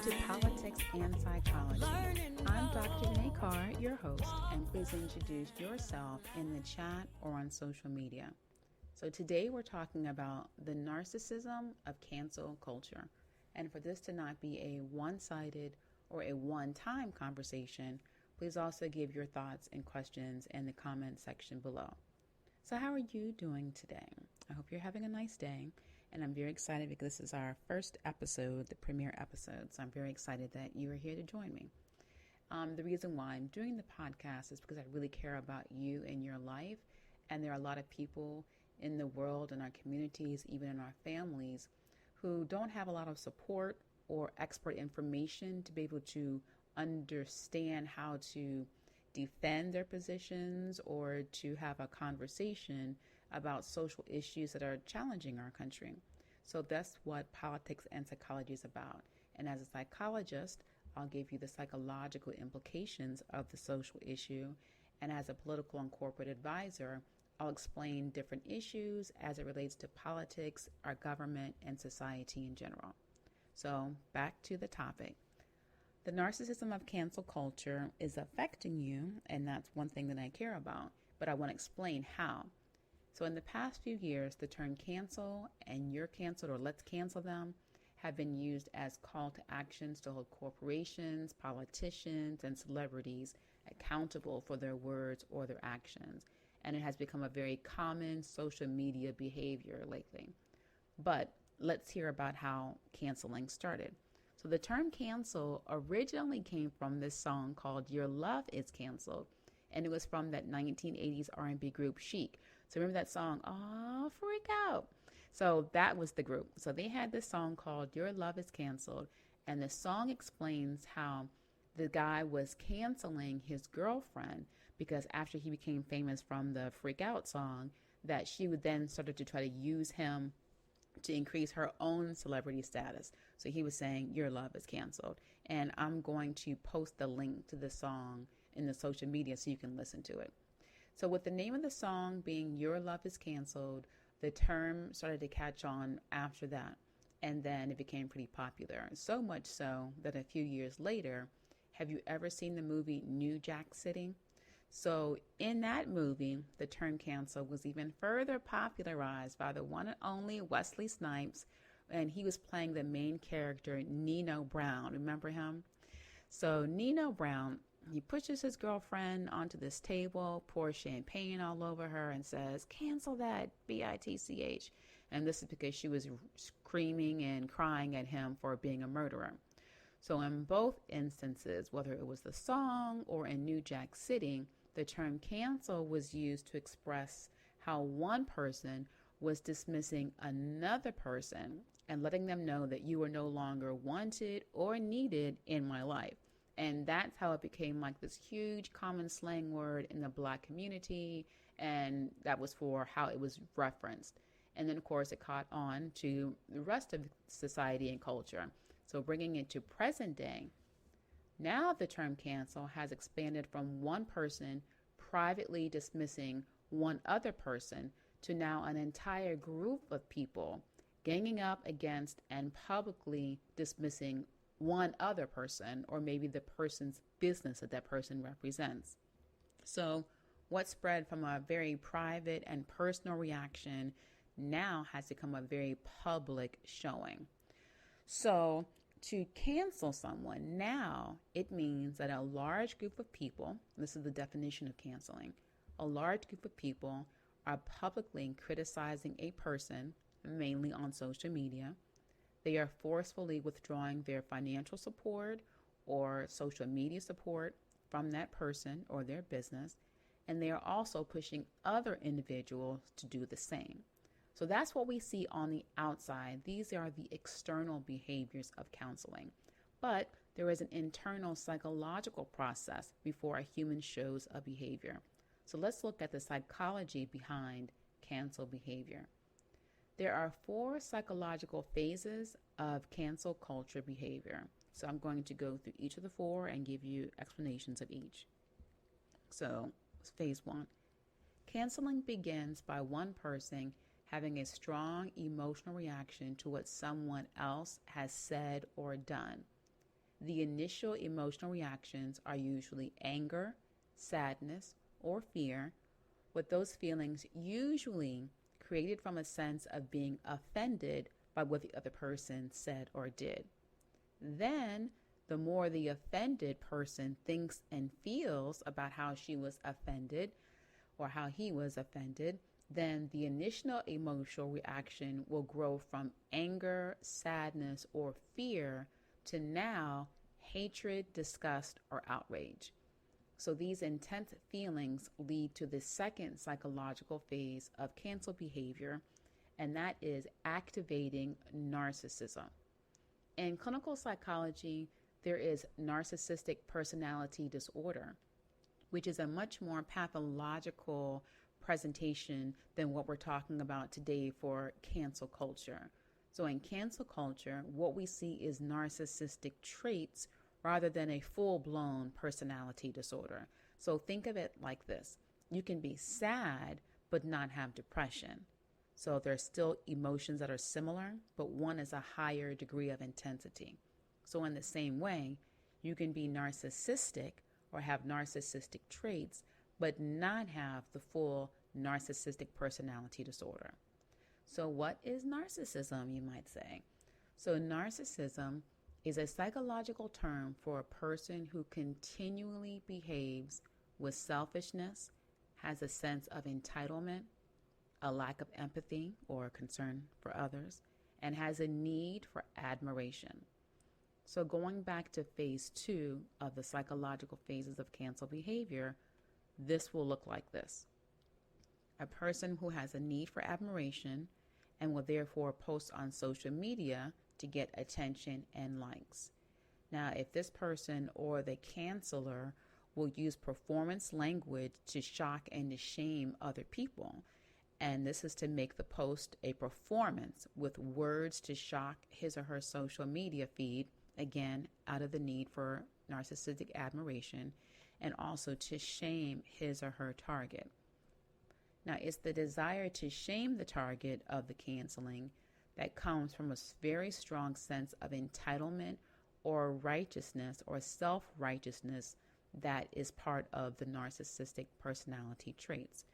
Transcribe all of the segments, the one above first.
to Politics and Psychology. I'm Dr. Renee Carr, your host, and please introduce yourself in the chat or on social media. So today we're talking about the narcissism of cancel culture. And for this to not be a one-sided or a one-time conversation, please also give your thoughts and questions in the comment section below. So how are you doing today? I hope you're having a nice day. And I'm very excited because this is our first episode, the premiere episode. So I'm very excited that you are here to join me. The reason why I'm doing the podcast is because I really care about you and your life. And there are a lot of people in the world, in our communities, even in our families, who don't have a lot of support or expert information to be able to understand how to defend their positions or to have a conversation about social issues that are challenging our country. So that's what politics and psychology is about. And as a psychologist, I'll give you the psychological implications of the social issue. And as a political and corporate advisor, I'll explain different issues as it relates to politics, our government, and society in general. So back to the topic. The narcissism of cancel culture is affecting you, and that's one thing that I care about, but I want to explain how. So in the past few years, the term cancel and you're canceled or let's cancel them have been used as call to actions to hold corporations, politicians, and celebrities accountable for their words or their actions. And it has become a very common social media behavior lately. But let's hear about how canceling started. So the term cancel originally came from this song called Your Love Is Canceled. And it was from that 1980s R&B group Chic. So remember that song, "Aw, Freak Out." So that was the group. So they had this song called Your Love Is Canceled. And the song explains how the guy was canceling his girlfriend because after he became famous from the Freak Out song, that she would then started to try to use him to increase her own celebrity status. So he was saying, your love is canceled. And I'm going to post the link to the song in the social media so you can listen to it. So with the name of the song being Your Love is Canceled, the term started to catch on after that. And then it became pretty popular. So much so that a few years later, have you ever seen the movie New Jack City? So in that movie, the term cancel was even further popularized by the one and only Wesley Snipes, and he was playing the main character, Nino Brown. Remember him? So Nino Brown, he pushes his girlfriend onto this table, pours champagne all over her, and says, "Cancel that, bitch." And this is because she was screaming and crying at him for being a murderer. So in both instances, whether it was the song or in New Jack City, the term cancel was used to express how one person was dismissing another person and letting them know that you were no longer wanted or needed in my life. And that's how it became like this huge common slang word in the Black community. And that was for how it was referenced. And then, of course, it caught on to the rest of society and culture. So bringing it to present day, now the term cancel has expanded from one person privately dismissing one other person to now an entire group of people ganging up against and publicly dismissing one other person, or maybe the person's business that that person represents. So what spread from a very private and personal reaction now has become a very public showing. So to cancel someone now, it means that a large group of people, this is the definition of canceling, a large group of people are publicly criticizing a person, mainly on social media. They are forcefully withdrawing their financial support or social media support from that person or their business, and they are also pushing other individuals to do the same. So that's what we see on the outside. These are the external behaviors of counseling. But there is an internal psychological process before a human shows a behavior. So let's look at the psychology behind cancel behavior. There are 4 psychological phases of cancel culture behavior. So I'm going to go through each of the 4 and give you explanations of each. So phase 1. Canceling begins by one person having a strong emotional reaction to what someone else has said or done. the initial emotional reactions are usually anger, sadness, or fear, with those feelings usually created from a sense of being offended by what the other person said or did. Then, the more the offended person thinks and feels about how she was offended or how he was offended, then the initial emotional reaction will grow from anger, sadness, or fear to now hatred, disgust, or outrage. So these intense feelings lead to the second psychological phase of cancel behavior, and that is activating narcissism. In clinical psychology, there is narcissistic personality disorder, which is a much more pathological presentation than what we're talking about today for cancel culture. So in cancel culture, what we see is narcissistic traits rather than a full-blown personality disorder. So think of it like this. You can be sad but not have depression. So there's still emotions that are similar, but one is a higher degree of intensity. So in the same way, you can be narcissistic or have narcissistic traits, but not have the full narcissistic personality disorder. So what is narcissism, you might say? So narcissism is a psychological term for a person who continually behaves with selfishness, has a sense of entitlement, a lack of empathy or concern for others, and has a need for admiration. So going back to phase 2 of the psychological phases of cancel behavior, this will look like this. A person who has a need for admiration and will therefore post on social media to get attention and likes. Now, if this person or the canceller will use performance language to shock and to shame other people, and this is to make the post a performance with words to shock his or her social media feed, again, out of the need for narcissistic admiration, and also to shame his or her target. Now, it's the desire to shame the target of the canceling that comes from a very strong sense of entitlement or righteousness or self-righteousness that is part of the narcissistic personality traits.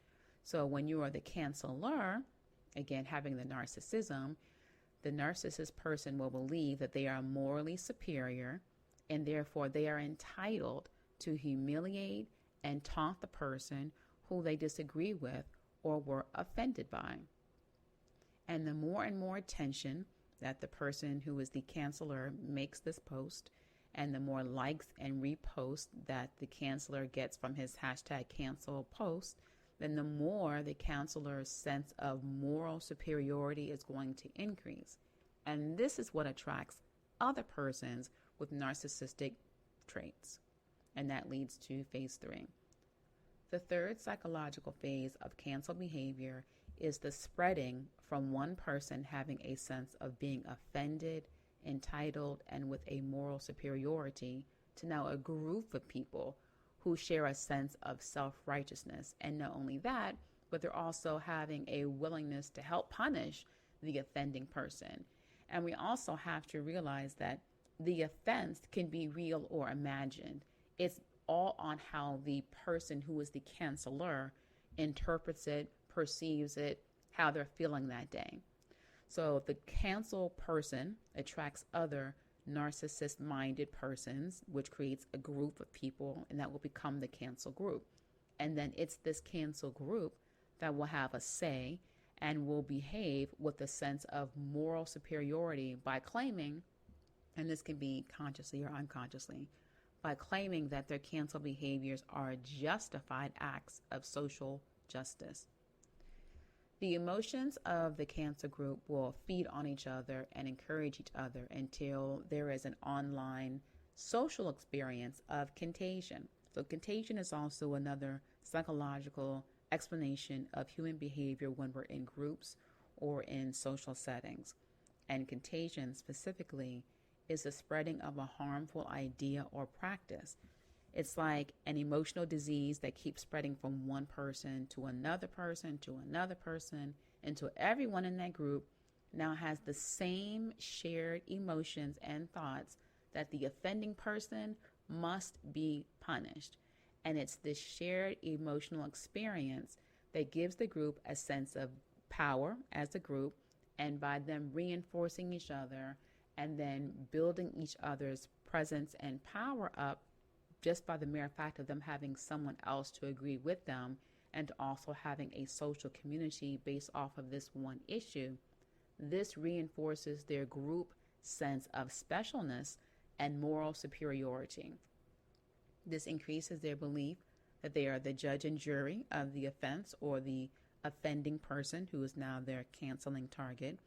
So when you are the canceller, again, having the narcissism, the narcissist person will believe that they are morally superior and therefore they are entitled to humiliate and taunt the person who they disagree with or were offended by. And the more and more attention that the person who is the canceller makes this post, and the more likes and reposts that the canceller gets from his hashtag cancel post, then the more the canceller's sense of moral superiority is going to increase. And this is what attracts other persons with narcissistic traits. And that leads to phase 3. The third psychological phase of cancel behavior is the spreading from one person having a sense of being offended, entitled, and with a moral superiority to now a group of people who share a sense of self-righteousness. And not only that, but they're also having a willingness to help punish the offending person. And we also have to realize that the offense can be real or imagined. It's all on how the person who is the canceller interprets it, perceives it, how they're feeling that day. So the cancel person attracts other narcissist-minded persons, which creates a group of people, and that will become the cancel group. And then it's this cancel group that will have a say and will behave with a sense of moral superiority by claiming, and this can be consciously or unconsciously, by claiming that their cancel behaviors are justified acts of social justice. The emotions of the cancel group will feed on each other and encourage each other until there is an online social experience of contagion. So contagion is also another psychological explanation of human behavior when we're in groups or in social settings. And contagion specifically is the spreading of a harmful idea or practice. It's like an emotional disease that keeps spreading from one person to another person to another person until everyone in that group now has the same shared emotions and thoughts that the offending person must be punished. And it's this shared emotional experience that gives the group a sense of power as a group, and by them reinforcing each other and then building each other's presence and power up just by the mere fact of them having someone else to agree with them, and also having a social community based off of this one issue, this reinforces their group sense of specialness and moral superiority. This increases their belief that they are the judge and jury of the offense or the offending person who is now their canceling target.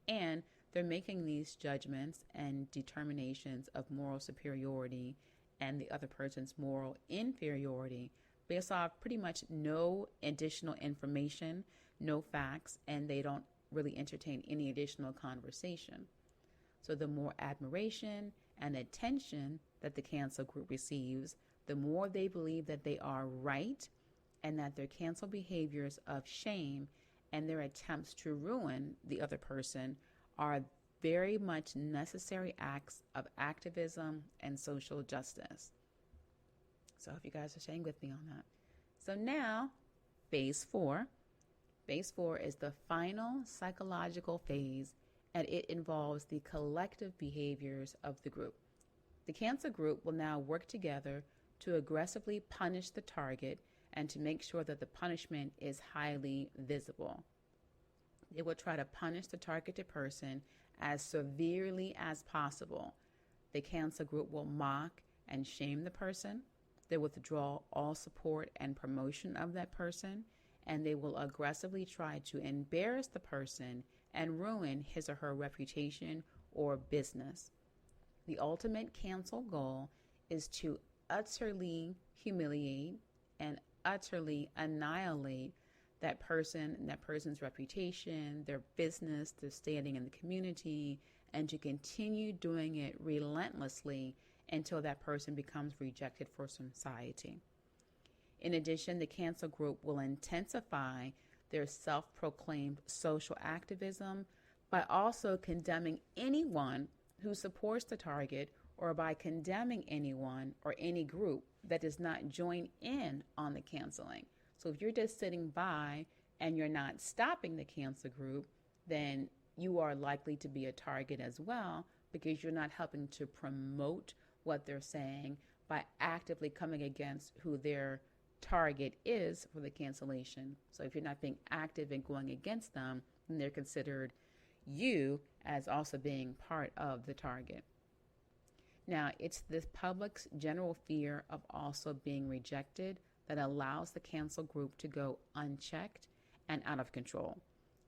And they're making these judgments and determinations of moral superiority and the other person's moral inferiority based off pretty much no additional information, no facts, and they don't really entertain any additional conversation. So the more admiration and attention that the cancel group receives, the more they believe that they are right and that their cancel behaviors of shame and their attempts to ruin the other person are very much necessary acts of activism and social justice. So if you guys are staying with me on that. So now, phase 4. Phase 4 is the final psychological phase, and it involves the collective behaviors of the group. The cancel group will now work together to aggressively punish the target and to make sure that the punishment is highly visible. They will try to punish the targeted person as severely as possible. The cancel group will mock and shame the person. They will withdraw all support and promotion of that person, and they will aggressively try to embarrass the person and ruin his or her reputation or business. The ultimate cancel goal is to utterly humiliate and utterly annihilate that person and that person's reputation, their business, their standing in the community, and to continue doing it relentlessly until that person becomes rejected for society. In addition, the cancel group will intensify their self-proclaimed social activism by also condemning anyone who supports the target, or by condemning anyone or any group that does not join in on the canceling. So if you're just sitting by and you're not stopping the cancel group, then you are likely to be a target as well, because you're not helping to promote what they're saying by actively coming against who their target is for the cancellation. So if you're not being active in going against them, then they're considered you as also being part of the target. Now, it's the public's general fear of also being rejected that allows the cancel group to go unchecked and out of control.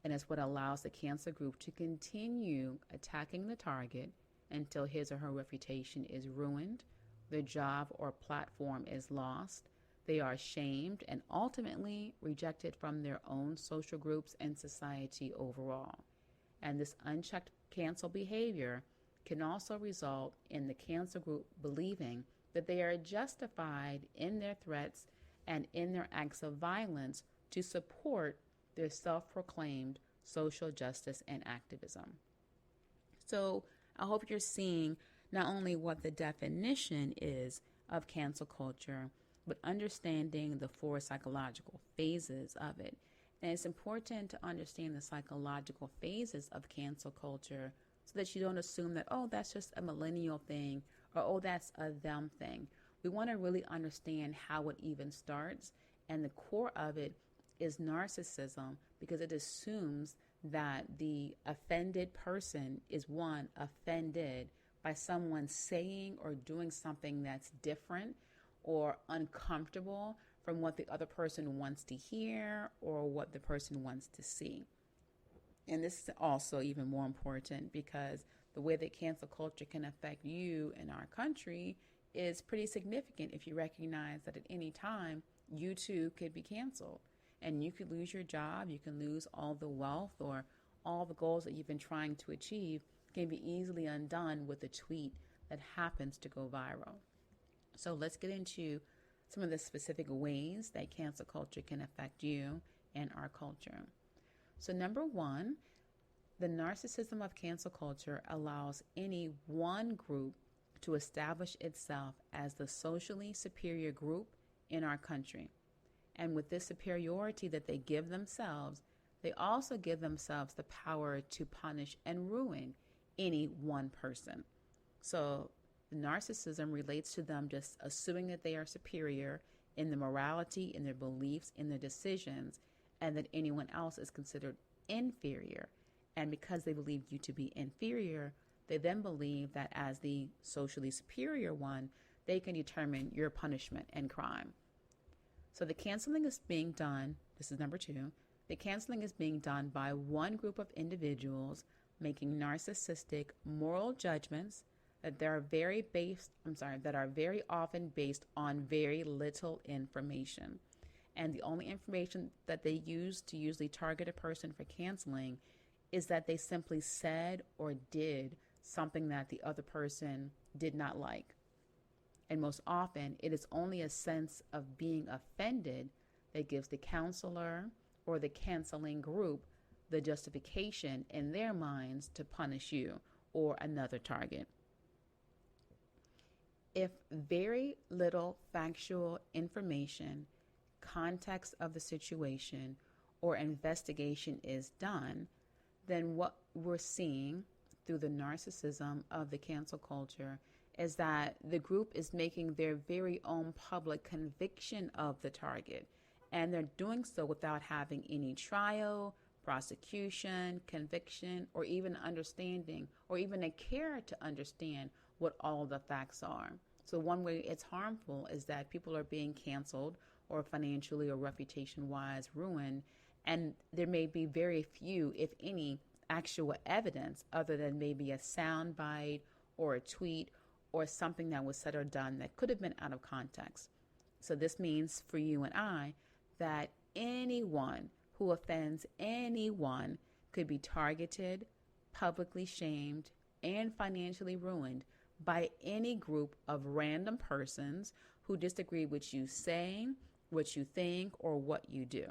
And it's what allows the cancel group to continue attacking the target until his or her reputation is ruined, their job or platform is lost, they are shamed, and ultimately rejected from their own social groups and society overall. And this unchecked cancel behavior can also result in the cancel group believing that they are justified in their threats and in their acts of violence to support their self-proclaimed social justice and activism. So I hope you're seeing not only what the definition is of cancel culture, but understanding the 4 psychological phases of it. And it's important to understand the psychological phases of cancel culture so that you don't assume that, oh, that's just a millennial thing, or, oh, that's a them thing. We want to really understand how it even starts. And the core of it is narcissism, because it assumes that the offended person is one offended by someone saying or doing something that's different or uncomfortable from what the other person wants to hear or what the person wants to see. And this is also even more important because the way that cancel culture can affect you in our country is pretty significant if you recognize that at any time you too could be canceled and you could lose your job, you can lose all the wealth, or all the goals that you've been trying to achieve can be easily undone with a tweet that happens to go viral. So let's get into some of the specific ways that cancel culture can affect you and our culture. So number 1, the narcissism of cancel culture allows any one group to establish itself as the socially superior group in our country. And with this superiority that they give themselves, they also give themselves the power to punish and ruin any one person. So the narcissism relates to them just assuming that they are superior in their morality, in their beliefs, in their decisions, and that anyone else is considered inferior. And because they believe you to be inferior, they then believe that as the socially superior one, they can determine your punishment and crime. So the canceling is being done, this is number 2, the canceling is being done by one group of individuals making narcissistic moral judgments that are very often based on very little information. And the only information that they use to usually target a person for canceling is that they simply said or did something that the other person did not like. And most often, it is only a sense of being offended that gives the counselor or the canceling group the justification in their minds to punish you or another target. If very little factual information, context of the situation, or investigation is done, then what we're seeing through the narcissism of the cancel culture is that the group is making their very own public conviction of the target. And they're doing so without having any trial, prosecution, conviction, or even understanding, or even a care to understand what all the facts are. So one way it's harmful is that people are being canceled or financially or reputation-wise ruined, and there may be very few, if any, actual evidence other than maybe a sound bite or a tweet or something that was said or done that could have been out of context. So this means for you and I that anyone who offends anyone could be targeted, publicly shamed, and financially ruined by any group of random persons who disagree with you saying, what you think, or what you do.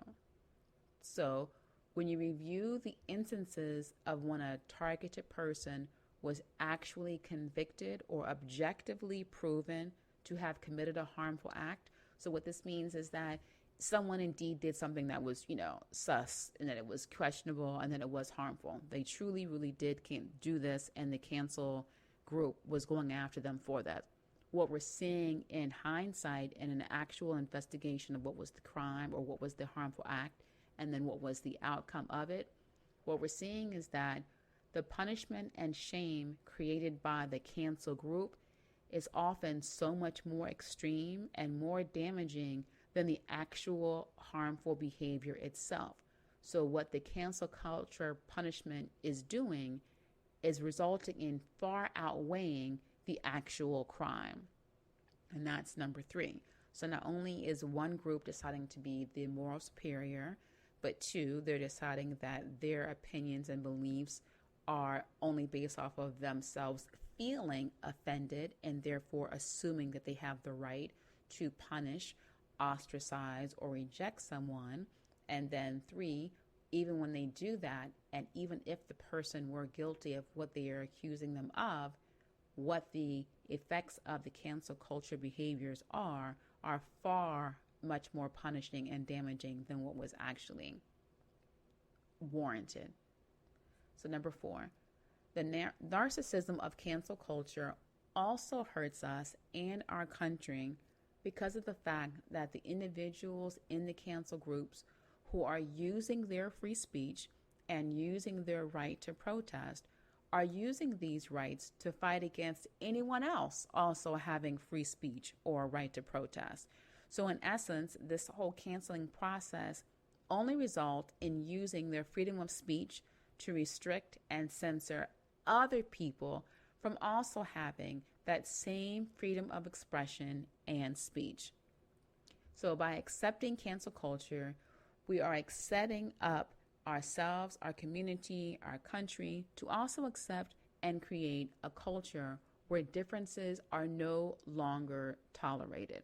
So when you review the instances of when a targeted person was actually convicted or objectively proven to have committed a harmful act, so what this means is that someone indeed did something that was, sus, and that it was questionable, and that it was harmful. They truly, really did do this, and the cancel group was going after them for that. What we're seeing in hindsight and an actual investigation of what was the crime or what was the harmful act, and then what was the outcome of it, what we're seeing is that the punishment and shame created by the cancel group is often so much more extreme and more damaging than the actual harmful behavior itself. So what the cancel culture punishment is doing is resulting in far outweighing the actual crime. And that's number 3. So not only is one group deciding to be the moral superior, but 2, they're deciding that their opinions and beliefs are only based off of themselves feeling offended and therefore assuming that they have the right to punish, ostracize, or reject someone. And then 3, even when they do that, and even if the person were guilty of what they are accusing them of, what the effects of the cancel culture behaviors are far much more punishing and damaging than what was actually warranted. So number 4, the narcissism of cancel culture also hurts us and our country because of the fact that the individuals in the cancel groups who are using their free speech and using their right to protest are using these rights to fight against anyone else also having free speech or a right to protest. So in essence, this whole canceling process only results in using their freedom of speech to restrict and censor other people from also having that same freedom of expression and speech. So by accepting cancel culture, we are setting up ourselves, our community, our country to also accept and create a culture where differences are no longer tolerated.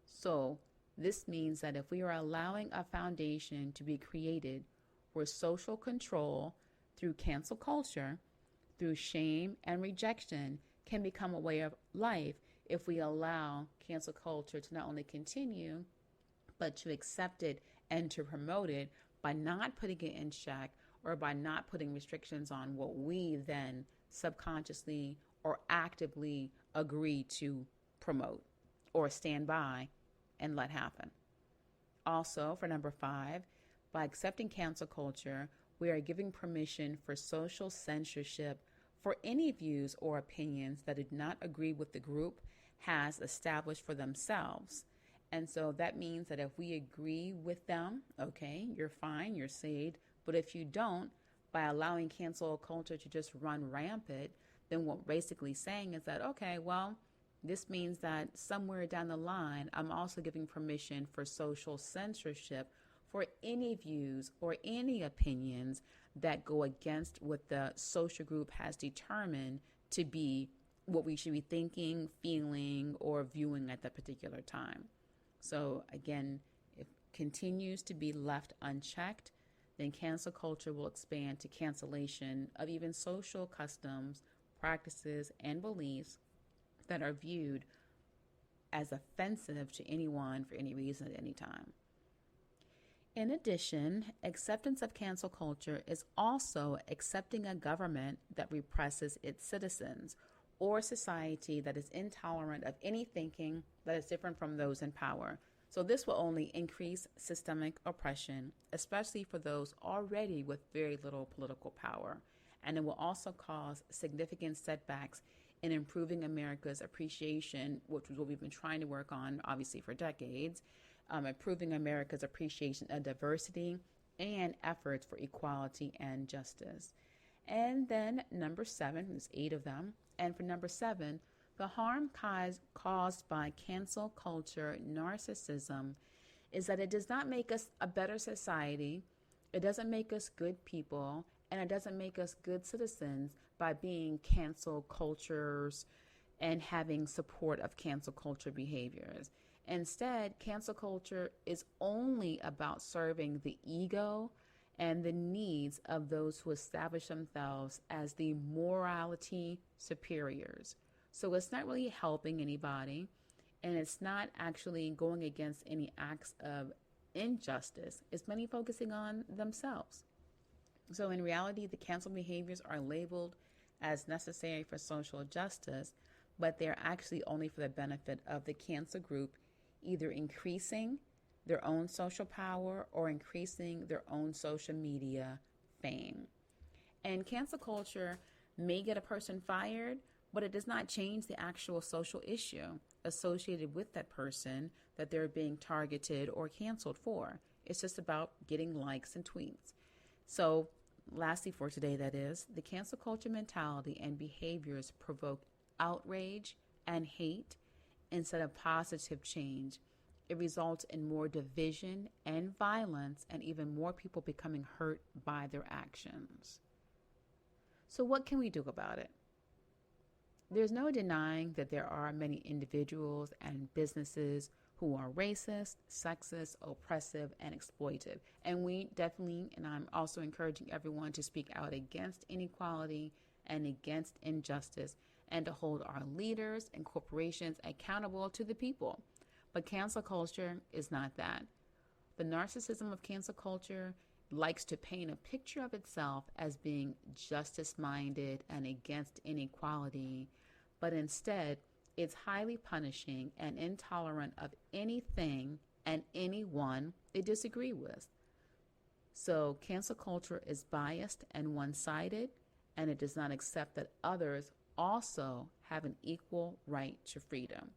So this means that if we are allowing a foundation to be created where social control through cancel culture, through shame and rejection, can become a way of life if we allow cancel culture to not only continue, but to accept it and to promote it by not putting it in check or by not putting restrictions on what we then subconsciously or actively agree to promote or stand by and let happen. Also, for number 5, by accepting cancel culture, we are giving permission for social censorship for any views or opinions that do not agree with the group has established for themselves. And so that means that if we agree with them, okay, you're fine, you're saved. But if you don't, by allowing cancel culture to just run rampant, then what we're basically saying is that, okay, well, this means that somewhere down the line, I'm also giving permission for social censorship for any views or any opinions that go against what the social group has determined to be what we should be thinking, feeling, or viewing at that particular time. So again, if it continues to be left unchecked, then cancel culture will expand to cancellation of even social customs, practices, and beliefs that are viewed as offensive to anyone for any reason at any time. In addition, acceptance of cancel culture is also accepting a government that represses its citizens or a society that is intolerant of any thinking that is different from those in power. So this will only increase systemic oppression, especially for those already with very little political power. And it will also cause significant setbacks in improving America's appreciation, which is what we've been trying to work on, obviously, for decades, improving America's appreciation of diversity and efforts for equality and justice. And then number 7, there's 8 of them. And for number 7, the harm caused by cancel culture narcissism is that it does not make us a better society, it doesn't make us good people, and it doesn't make us good citizens by being cancel cultures and having support of cancel culture behaviors. Instead, cancel culture is only about serving the ego and the needs of those who establish themselves as the morality superiors. So it's not really helping anybody, and it's not actually going against any acts of injustice. It's mainly focusing on themselves. So in reality, the cancel behaviors are labeled as necessary for social justice, but they're actually only for the benefit of the cancel group, either increasing their own social power or increasing their own social media fame. And cancel culture may get a person fired, but it does not change the actual social issue associated with that person that they're being targeted or canceled for. It's just about getting likes and tweets. So lastly for today, that is, the cancel culture mentality and behaviors provoke outrage and hate instead of positive change. It results in more division and violence and even more people becoming hurt by their actions. So what can we do about it? There's no denying that there are many individuals and businesses who are racist, sexist, oppressive, and exploitive. And we definitely, and I'm also encouraging everyone to speak out against inequality and against injustice and to hold our leaders and corporations accountable to the people. But cancel culture is not that. The narcissism of cancel culture likes to paint a picture of itself as being justice-minded and against inequality, but instead, it's highly punishing and intolerant of anything and anyone they disagree with. So cancel culture is biased and one-sided, and it does not accept that others also have an equal right to freedom.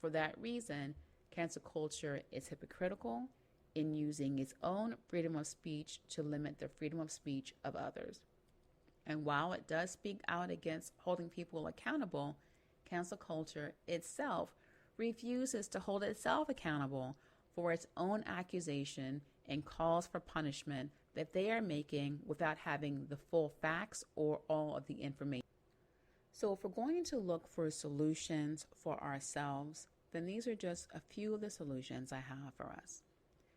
For that reason, cancel culture is hypocritical in using its own freedom of speech to limit the freedom of speech of others. And while it does speak out against holding people accountable, cancel culture itself refuses to hold itself accountable for its own accusation and calls for punishment that they are making without having the full facts or all of the information. So if we're going to look for solutions for ourselves, then these are just a few of the solutions I have for us.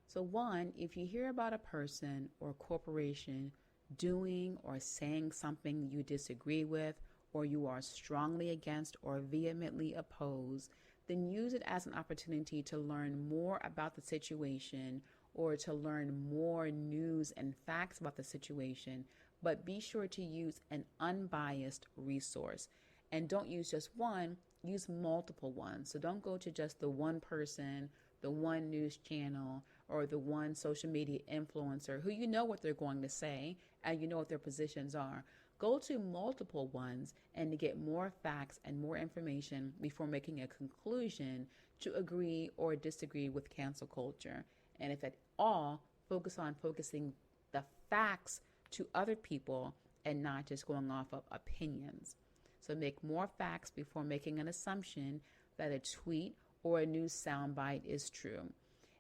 So one, if you hear about a person or corporation doing or saying something you disagree with or you are strongly against or vehemently oppose, then use it as an opportunity to learn more about the situation or to learn more news and facts about the situation. But be sure to use an unbiased resource. And don't use just one, use multiple ones. So don't go to just the one person, the one news channel, or the one social media influencer who you know what they're going to say and you know what their positions are. Go to multiple ones and to get more facts and more information before making a conclusion to agree or disagree with cancel culture. And if at all, focus on focusing the facts to other people and not just going off of opinions. So make more facts before making an assumption that a tweet or a news soundbite is true.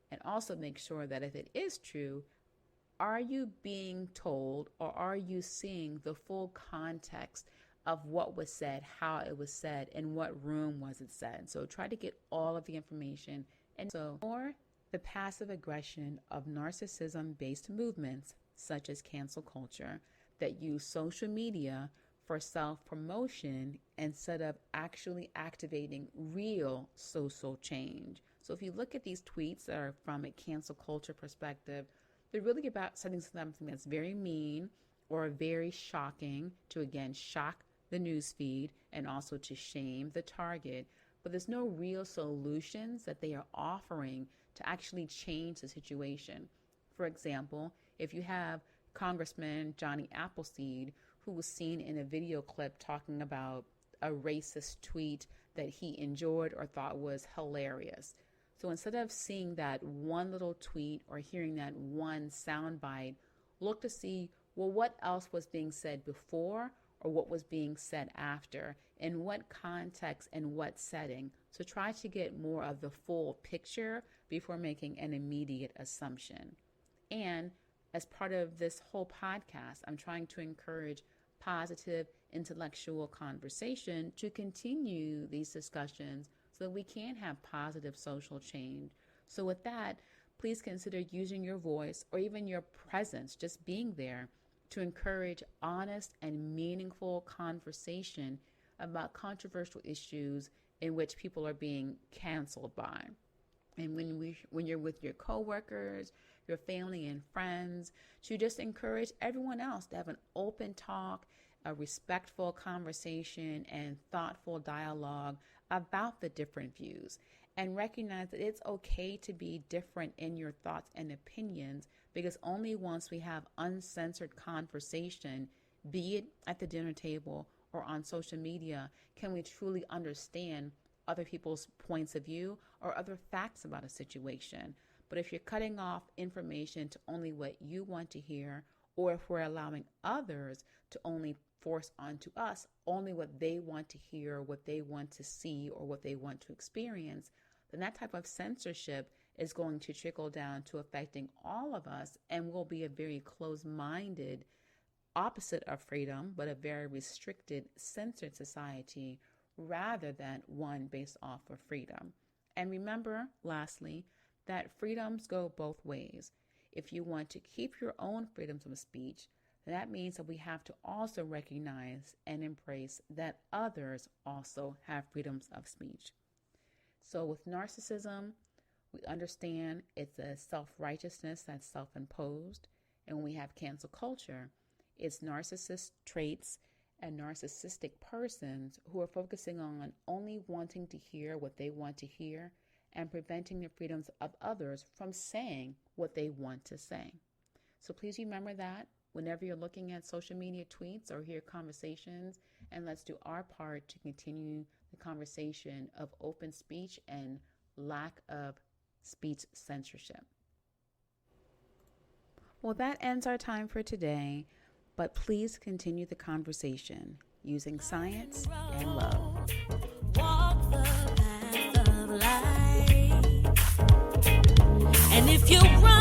And also make sure that if it is true, are you being told or are you seeing the full context of what was said, how it was said, in what room was it said? So try to get all of the information. And so, or the passive aggression of narcissism-based movements, such as cancel culture, that use social media for self-promotion instead of actually activating real social change. So if you look at these tweets that are from a cancel culture perspective, they're really about setting something that's very mean or very shocking to, again, shock the news feed and also to shame the target. But there's no real solutions that they are offering to actually change the situation. For example, if you have Congressman Johnny Appleseed, who was seen in a video clip talking about a racist tweet that he enjoyed or thought was hilarious. So instead of seeing that one little tweet or hearing that one soundbite, look to see, well, what else was being said before or what was being said after, in what context and what setting. So try to get more of the full picture before making an immediate assumption. And as part of this whole podcast, I'm trying to encourage positive intellectual conversation to continue these discussions so that we can have positive social change. So with that, please consider using your voice or even your presence, just being there, to encourage honest and meaningful conversation about controversial issues in which people are being canceled by. And when you're with your coworkers, your family and friends, to just encourage everyone else to have an open talk, a respectful conversation, and thoughtful dialogue about the different views. And recognize that it's okay to be different in your thoughts and opinions, because only once we have uncensored conversation, be it at the dinner table or on social media, can we truly understand other people's points of view or other facts about a situation. But if you're cutting off information to only what you want to hear, or if we're allowing others to only force onto us only what they want to hear, what they want to see, or what they want to experience, then that type of censorship is going to trickle down to affecting all of us and will be a very closed-minded opposite of freedom, but a very restricted, censored society rather than one based off of freedom. And remember, lastly, that freedoms go both ways. If you want to keep your own freedoms of speech, then that means that we have to also recognize and embrace that others also have freedoms of speech. So with narcissism, we understand it's a self-righteousness that's self-imposed. And when we have cancel culture, it's narcissist traits and narcissistic persons who are focusing on only wanting to hear what they want to hear and preventing the freedoms of others from saying what they want to say. So please remember that whenever you're looking at social media tweets or hear conversations, and let's do our part to continue the conversation of open speech and lack of speech censorship. Well, that ends our time for today, but please continue the conversation using science and love. Walk the path of life. And if you run